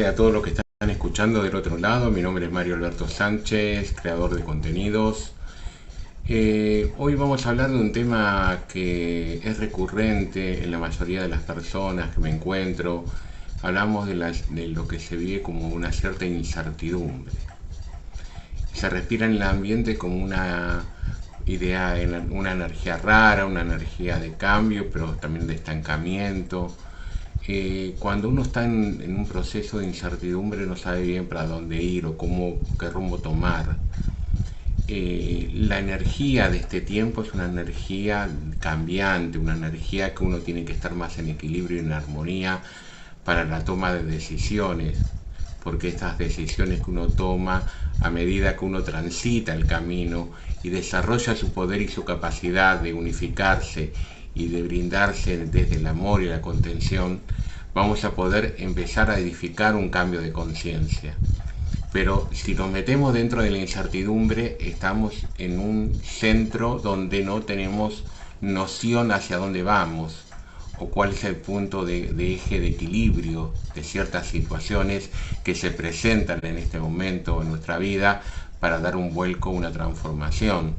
tardes a todos los que están escuchando del otro lado. Mi nombre es Mario Alberto Sánchez, creador de contenidos. Hoy vamos a hablar de un tema que es recurrente en la mayoría de las personas que me encuentro. Hablamos de lo que se vive como una cierta incertidumbre. Se respira en el ambiente como una idea, una energía rara, una energía de cambio, pero también de estancamiento. Cuando uno está en un proceso de incertidumbre, no sabe bien para dónde ir o qué rumbo tomar. La energía de este tiempo es una energía cambiante, una energía que uno tiene que estar más en equilibrio y en armonía para la toma de decisiones, porque estas decisiones que uno toma a medida que uno transita el camino y desarrolla su poder y su capacidad de unificarse y de brindarse desde el amor y la contención, vamos a poder empezar a edificar un cambio de conciencia. Pero si nos metemos dentro de la incertidumbre, estamos en un centro donde no tenemos noción hacia dónde vamos o cuál es el punto de eje de equilibrio de ciertas situaciones que se presentan en este momento en nuestra vida para dar un vuelco, una transformación.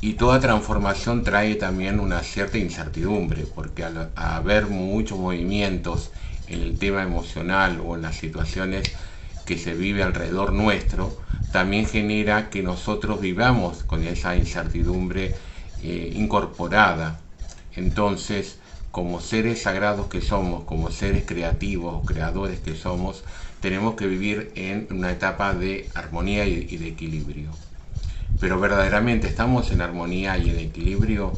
Y toda transformación trae también una cierta incertidumbre, porque al haber muchos movimientos en el tema emocional o en las situaciones que se vive alrededor nuestro, también genera que nosotros vivamos con esa incertidumbre incorporada. Entonces, como seres sagrados que somos, como seres creativos, creadores que somos, tenemos que vivir en una etapa de armonía y de equilibrio. Pero verdaderamente estamos en armonía y en equilibrio,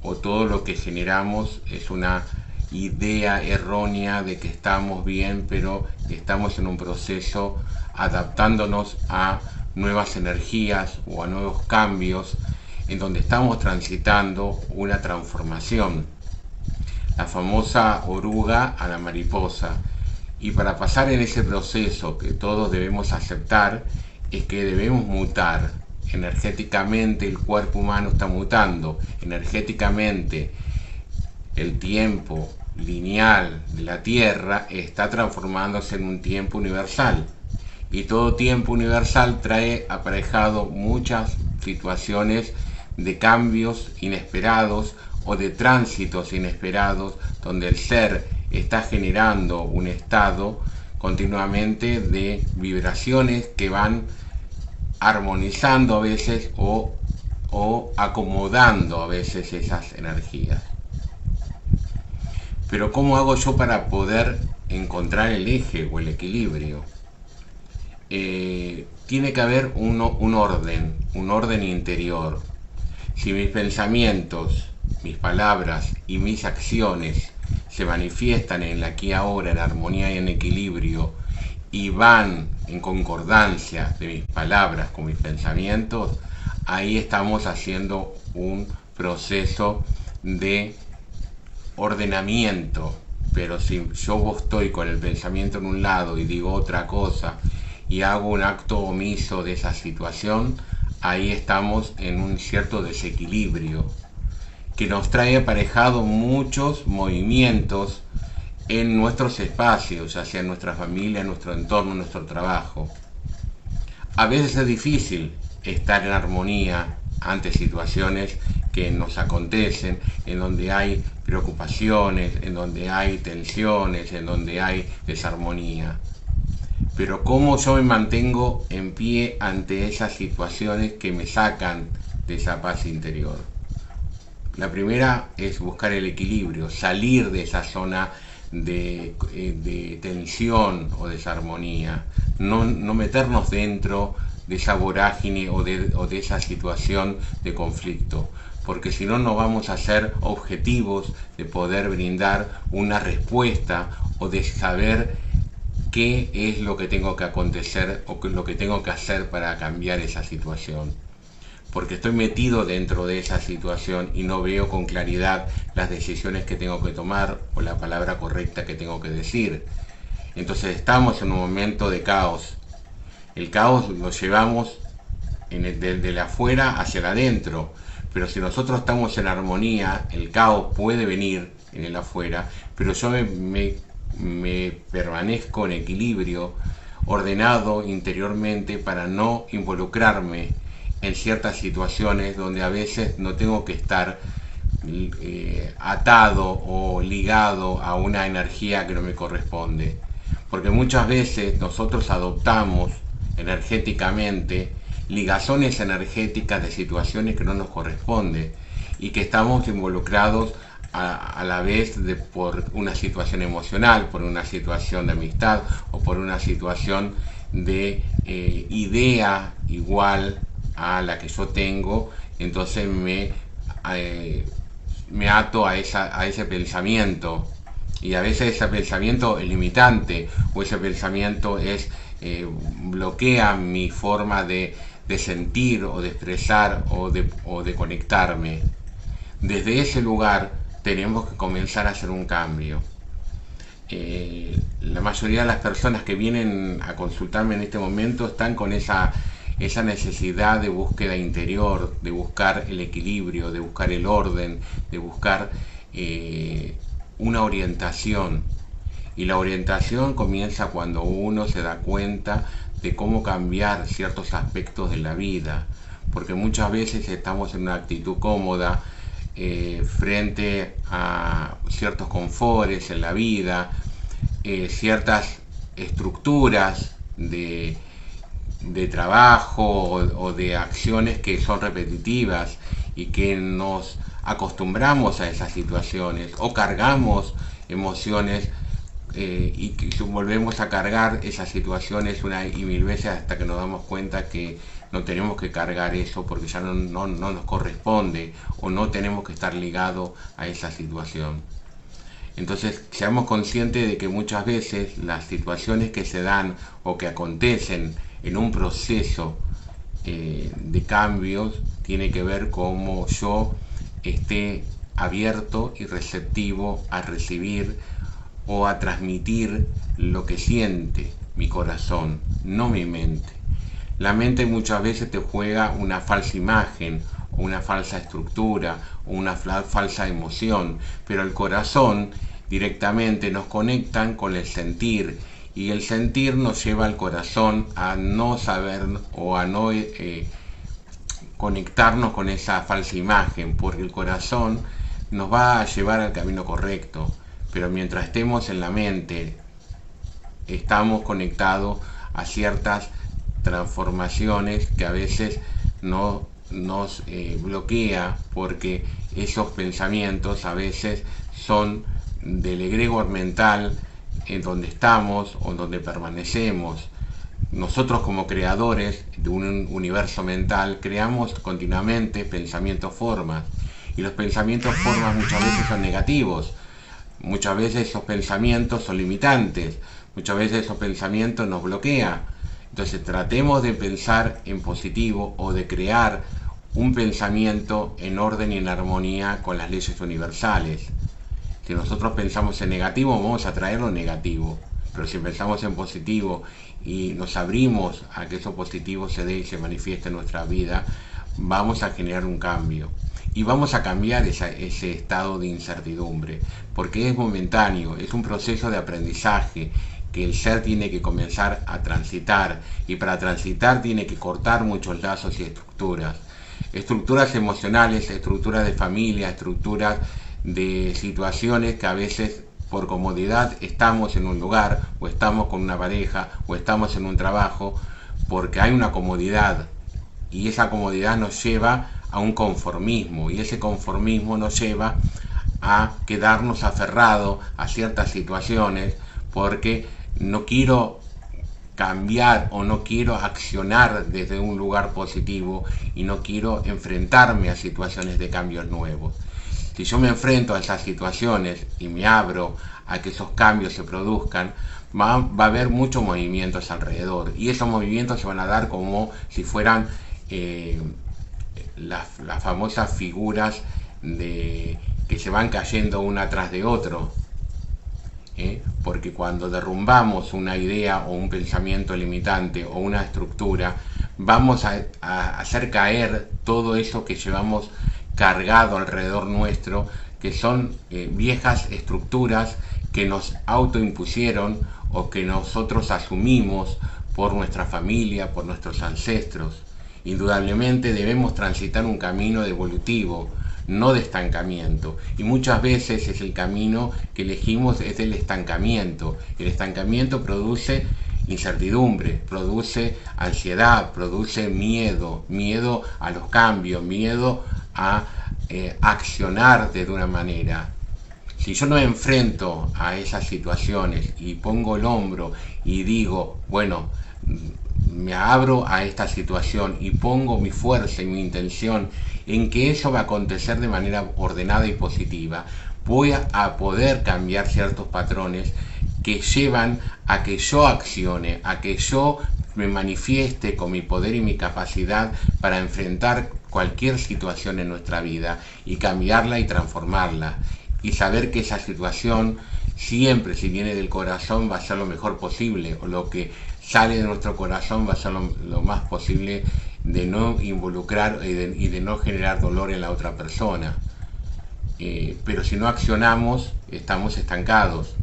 o todo lo que generamos es una idea errónea de que estamos bien, pero estamos en un proceso adaptándonos a nuevas energías o a nuevos cambios en donde estamos transitando una transformación, la famosa oruga a la mariposa. Y para pasar en ese proceso que todos debemos aceptar es que debemos mutar. Energéticamente el cuerpo humano está mutando, energéticamente el tiempo lineal de la Tierra está transformándose en un tiempo universal, y todo tiempo universal trae aparejado muchas situaciones de cambios inesperados o de tránsitos inesperados, donde el ser está generando un estado continuamente de vibraciones que van armonizando a veces o acomodando a veces esas energías. Pero ¿cómo hago yo para poder encontrar el eje o el equilibrio? Tiene que haber un orden interior. Si mis pensamientos, mis palabras y mis acciones se manifiestan en el aquí y ahora, en armonía y en equilibrio, y van en concordancia de mis palabras con mis pensamientos, ahí estamos haciendo un proceso de ordenamiento. Pero si yo estoy con el pensamiento en un lado y digo otra cosa y hago un acto omiso de esa situación, ahí estamos en un cierto desequilibrio que nos trae aparejado muchos movimientos en nuestros espacios, ya sea en nuestra familia, en nuestro entorno, en nuestro trabajo. A veces es difícil estar en armonía ante situaciones que nos acontecen, en donde hay preocupaciones, en donde hay tensiones, en donde hay desarmonía. Pero ¿cómo yo me mantengo en pie ante esas situaciones que me sacan de esa paz interior? La primera es buscar el equilibrio, salir de esa zona de tensión o desarmonía, no meternos dentro de esa vorágine o de esa situación de conflicto, porque si no, no vamos a ser objetivos de poder brindar una respuesta o de saber qué es lo que tengo que acontecer o qué es lo que tengo que hacer para cambiar esa situación. Porque estoy metido dentro de esa situación y no veo con claridad las decisiones que tengo que tomar o la palabra correcta que tengo que decir. Entonces estamos en un momento de caos. El caos lo llevamos desde el afuera hacia el adentro, pero si nosotros estamos en armonía, el caos puede venir en el afuera, pero yo me me permanezco en equilibrio, ordenado interiormente para no involucrarme en ciertas situaciones donde a veces no tengo que estar atado o ligado a una energía que no me corresponde. Porque muchas veces nosotros adoptamos energéticamente ligazones energéticas de situaciones que no nos corresponden y que estamos involucrados a la vez por una situación emocional, por una situación de amistad o por una situación de idea igual a la que yo tengo. Entonces me ato a ese pensamiento, y a veces ese pensamiento es limitante o ese pensamiento bloquea mi forma de sentir o de expresar o de conectarme. Desde ese lugar tenemos que comenzar a hacer un cambio. La mayoría de las personas que vienen a consultarme en este momento están con esa necesidad de búsqueda interior, de buscar el equilibrio, de buscar el orden, de buscar una orientación. Y la orientación comienza cuando uno se da cuenta de cómo cambiar ciertos aspectos de la vida, porque muchas veces estamos en una actitud cómoda frente a ciertos confortes en la vida, ciertas estructuras de trabajo o de acciones que son repetitivas y que nos acostumbramos a esas situaciones o cargamos emociones y que volvemos a cargar esas situaciones una y mil veces hasta que nos damos cuenta que no tenemos que cargar eso porque ya no nos corresponde o no tenemos que estar ligados a esa situación. Entonces, seamos conscientes de que muchas veces las situaciones que se dan o que acontecen en un proceso de cambios tiene que ver cómo yo esté abierto y receptivo a recibir o a transmitir lo que siente mi corazón, no mi mente. La mente muchas veces te juega una falsa imagen, o una falsa estructura, o una falsa emoción, pero el corazón directamente nos conectan con el sentir, y el sentir nos lleva al corazón a no saber o a no conectarnos con esa falsa imagen, porque el corazón nos va a llevar al camino correcto, pero mientras estemos en la mente, estamos conectados a ciertas transformaciones que a veces no nos bloquea, porque esos pensamientos a veces son del egregor mental en donde estamos o en donde permanecemos. Nosotros como creadores de un universo mental creamos continuamente pensamientos formas, y los pensamientos formas muchas veces son negativos, muchas veces esos pensamientos son limitantes, muchas veces esos pensamientos nos bloquean. Entonces tratemos de pensar en positivo o de crear un pensamiento en orden y en armonía con las leyes universales. Si nosotros pensamos en negativo, vamos a traer lo negativo, pero si pensamos en positivo y nos abrimos a que eso positivo se dé y se manifieste en nuestra vida, vamos a generar un cambio. Y vamos a cambiar ese estado de incertidumbre, porque es momentáneo, es un proceso de aprendizaje que el ser tiene que comenzar a transitar, y para transitar tiene que cortar muchos lazos y estructuras emocionales, estructuras de familia, estructuras de situaciones que a veces por comodidad estamos en un lugar, o estamos con una pareja, o estamos en un trabajo, porque hay una comodidad, y esa comodidad nos lleva a un conformismo, y ese conformismo nos lleva a quedarnos aferrados a ciertas situaciones porque no quiero cambiar o no quiero accionar desde un lugar positivo y no quiero enfrentarme a situaciones de cambios nuevos. Si yo me enfrento a esas situaciones y me abro a que esos cambios se produzcan, va a haber muchos movimientos alrededor, y esos movimientos se van a dar como si fueran las famosas figuras que se van cayendo una tras de otro. Porque cuando derrumbamos una idea o un pensamiento limitante o una estructura, vamos a hacer caer todo eso que llevamos cargado alrededor nuestro, que son viejas estructuras que nos autoimpusieron o que nosotros asumimos por nuestra familia, por nuestros ancestros. Indudablemente debemos transitar un camino evolutivo, no de estancamiento. Y muchas veces es el camino que elegimos es el estancamiento. El estancamiento produce incertidumbre, produce ansiedad, produce miedo, miedo a los cambios, miedo a accionar de una manera. Si yo no me enfrento a esas situaciones y pongo el hombro y digo, bueno, me abro a esta situación y pongo mi fuerza y mi intención en que eso va a acontecer de manera ordenada y positiva, voy a poder cambiar ciertos patrones que llevan a que yo accione, a que yo me manifieste con mi poder y mi capacidad para enfrentar cualquier situación en nuestra vida y cambiarla y transformarla. Y saber que esa situación siempre, si viene del corazón, va a ser lo mejor posible, o lo que sale de nuestro corazón va a ser lo más posible de no involucrar y de no generar dolor en la otra persona. Pero si no accionamos, estamos estancados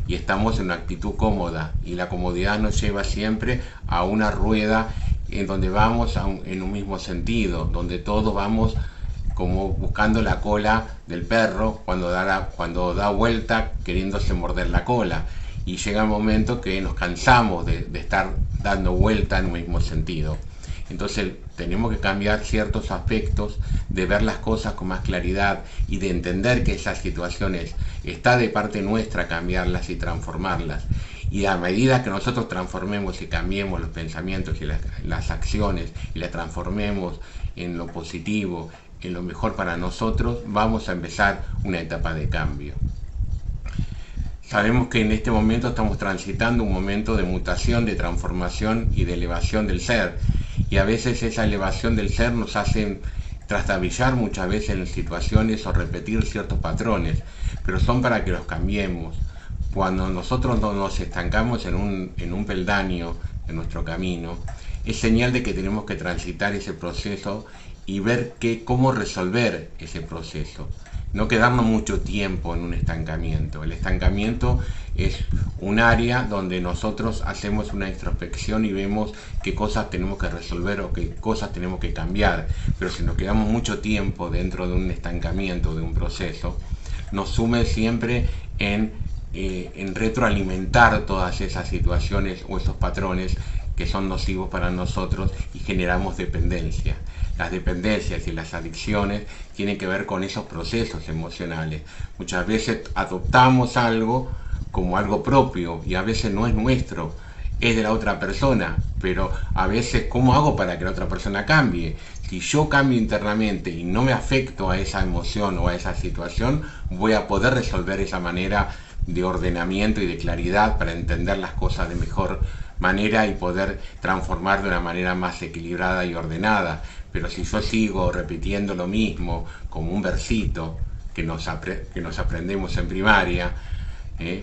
y estamos en una actitud cómoda, y la comodidad nos lleva siempre a una rueda en donde vamos en un mismo sentido, donde todos vamos como buscando la cola del perro cuando da vuelta queriéndose morder la cola, y llega un momento que nos cansamos de estar dando vuelta en un mismo sentido. Entonces tenemos que cambiar ciertos aspectos, de ver las cosas con más claridad y de entender que esas situaciones está de parte nuestra cambiarlas y transformarlas. Y a medida que nosotros transformemos y cambiemos los pensamientos y las acciones y las transformemos en lo positivo, en lo mejor para nosotros, vamos a empezar una etapa de cambio. Sabemos que en este momento estamos transitando un momento de mutación, de transformación y de elevación del ser. Y a veces esa elevación del ser nos hace trastabillar muchas veces en situaciones o repetir ciertos patrones, pero son para que los cambiemos. Cuando nosotros no nos estancamos en un peldaño en nuestro camino, es señal de que tenemos que transitar ese proceso y ver cómo resolver ese proceso. No quedarnos mucho tiempo en un estancamiento. El estancamiento es un área donde nosotros hacemos una introspección y vemos qué cosas tenemos que resolver o qué cosas tenemos que cambiar. Pero si nos quedamos mucho tiempo dentro de un estancamiento, de un proceso, nos sume siempre en retroalimentar todas esas situaciones o esos patrones que son nocivos para nosotros, y generamos dependencia. Las dependencias y las adicciones tienen que ver con esos procesos emocionales. Muchas veces adoptamos algo como algo propio y a veces no es nuestro, es de la otra persona, pero a veces, ¿cómo hago para que la otra persona cambie? Si yo cambio internamente y no me afecto a esa emoción o a esa situación, voy a poder resolver esa manera de ordenamiento y de claridad para entender las cosas de mejor manera y poder transformar de una manera más equilibrada y ordenada. Pero si yo sigo repitiendo lo mismo como un versito que nos aprendemos en primaria,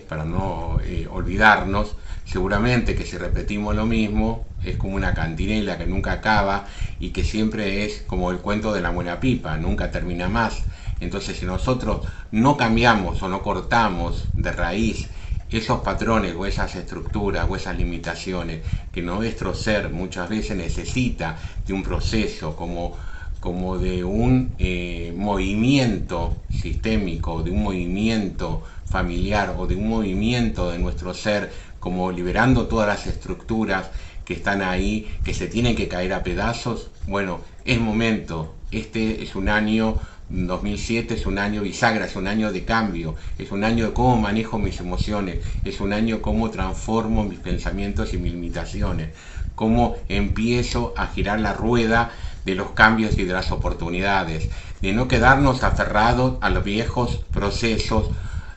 para no olvidarnos, seguramente que si repetimos lo mismo es como una cantinela que nunca acaba y que siempre es como el cuento de la buena pipa, nunca termina más. Entonces, si nosotros no cambiamos o no cortamos de raíz esos patrones o esas estructuras o esas limitaciones que nuestro ser muchas veces necesita de un proceso como de un movimiento sistémico, de un movimiento familiar o de un movimiento de nuestro ser, como liberando todas las estructuras que están ahí, que se tienen que caer a pedazos, bueno, es momento. Este es un año 2007, es un año bisagra, es un año de cambio, es un año de cómo manejo mis emociones, es un año de cómo transformo mis pensamientos y mis limitaciones, cómo empiezo a girar la rueda de los cambios y de las oportunidades, de no quedarnos aferrados a los viejos procesos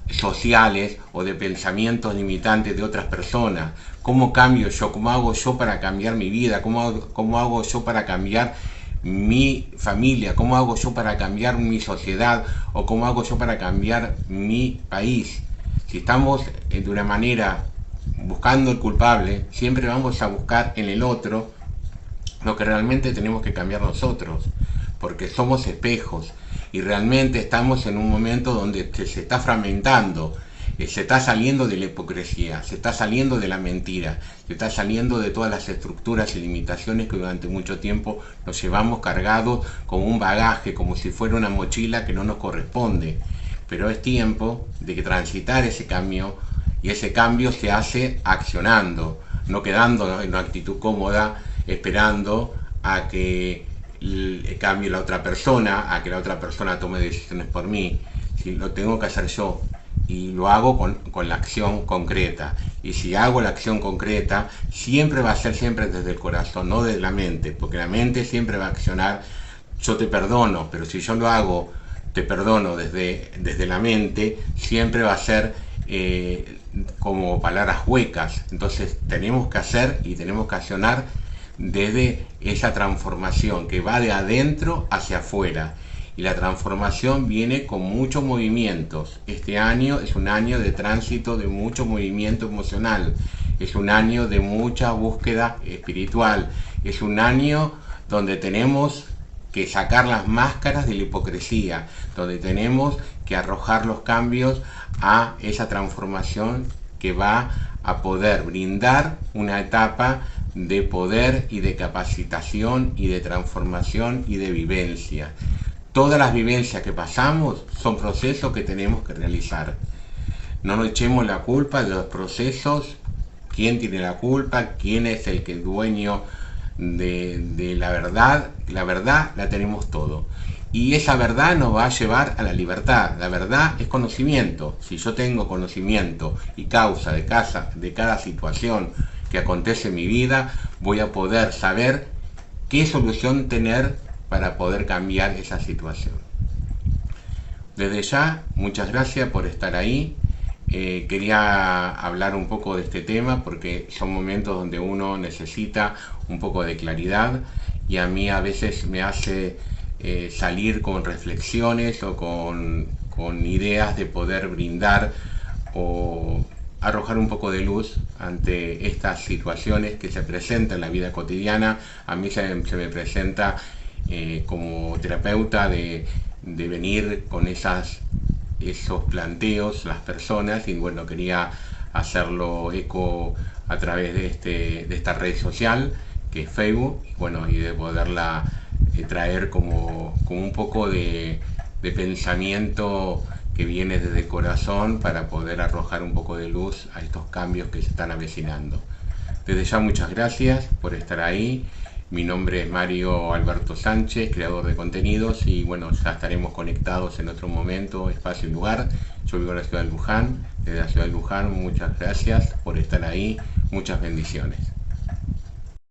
sociales o de pensamientos limitantes de otras personas. ¿Cómo cambio yo? ¿Cómo hago yo para cambiar mi vida? ¿Cómo hago yo para cambiar mi familia? ¿Cómo hago yo para cambiar mi sociedad? ¿O cómo hago yo para cambiar mi país? Si estamos de una manera buscando el culpable, siempre vamos a buscar en el otro lo que realmente tenemos que cambiar nosotros, porque somos espejos y realmente estamos en un momento donde se está fragmentando Se está saliendo de la hipocresía, se está saliendo de la mentira, se está saliendo de todas las estructuras y limitaciones que durante mucho tiempo nos llevamos cargados con un bagaje, como si fuera una mochila que no nos corresponde. Pero es tiempo de que transitar ese cambio, y ese cambio se hace accionando, no quedando en una actitud cómoda, esperando a que cambie la otra persona, a que la otra persona tome decisiones por mí. Si lo tengo que hacer yo, y lo hago con la acción concreta. Y si hago la acción concreta, siempre va a ser siempre desde el corazón, no desde la mente, porque la mente siempre va a accionar, yo te perdono, pero si yo lo hago, te perdono desde la mente, siempre va a ser como palabras huecas. Entonces tenemos que hacer y tenemos que accionar desde esa transformación que va de adentro hacia afuera. Y la transformación viene con muchos movimientos. Este año es un año de tránsito de mucho movimiento emocional. Es un año de mucha búsqueda espiritual. Es un año donde tenemos que sacar las máscaras de la hipocresía, donde tenemos que arrojar los cambios a esa transformación que va a poder brindar una etapa de poder y de capacitación y de transformación y de vivencia. Todas las vivencias que pasamos son procesos que tenemos que realizar. No nos echemos la culpa de los procesos. ¿Quién tiene la culpa? ¿Quién es el que es dueño de la verdad? La verdad la tenemos todo. Y esa verdad nos va a llevar a la libertad. La verdad es conocimiento. Si yo tengo conocimiento y causa de cada situación que acontece en mi vida, voy a poder saber qué solución tener para poder cambiar esa situación. Desde ya, muchas gracias por estar ahí. Quería hablar un poco de este tema porque son momentos donde uno necesita un poco de claridad, y a mí a veces me hace salir con reflexiones o con ideas de poder brindar o arrojar un poco de luz ante estas situaciones que se presentan en la vida cotidiana. A mí se me presenta como terapeuta de venir con esos planteos las personas, y bueno, quería hacerlo eco a través de esta red social que es Facebook, y bueno, y de poderla traer como un poco de pensamiento que viene desde el corazón para poder arrojar un poco de luz a estos cambios que se están avecinando. Desde ya, muchas gracias por estar ahí. Mi nombre es Mario Alberto Sánchez, creador de contenidos, y bueno, ya estaremos conectados en otro momento, espacio y lugar. Yo vivo en la ciudad de Luján. Desde la ciudad de Luján, muchas gracias por estar ahí. Muchas bendiciones.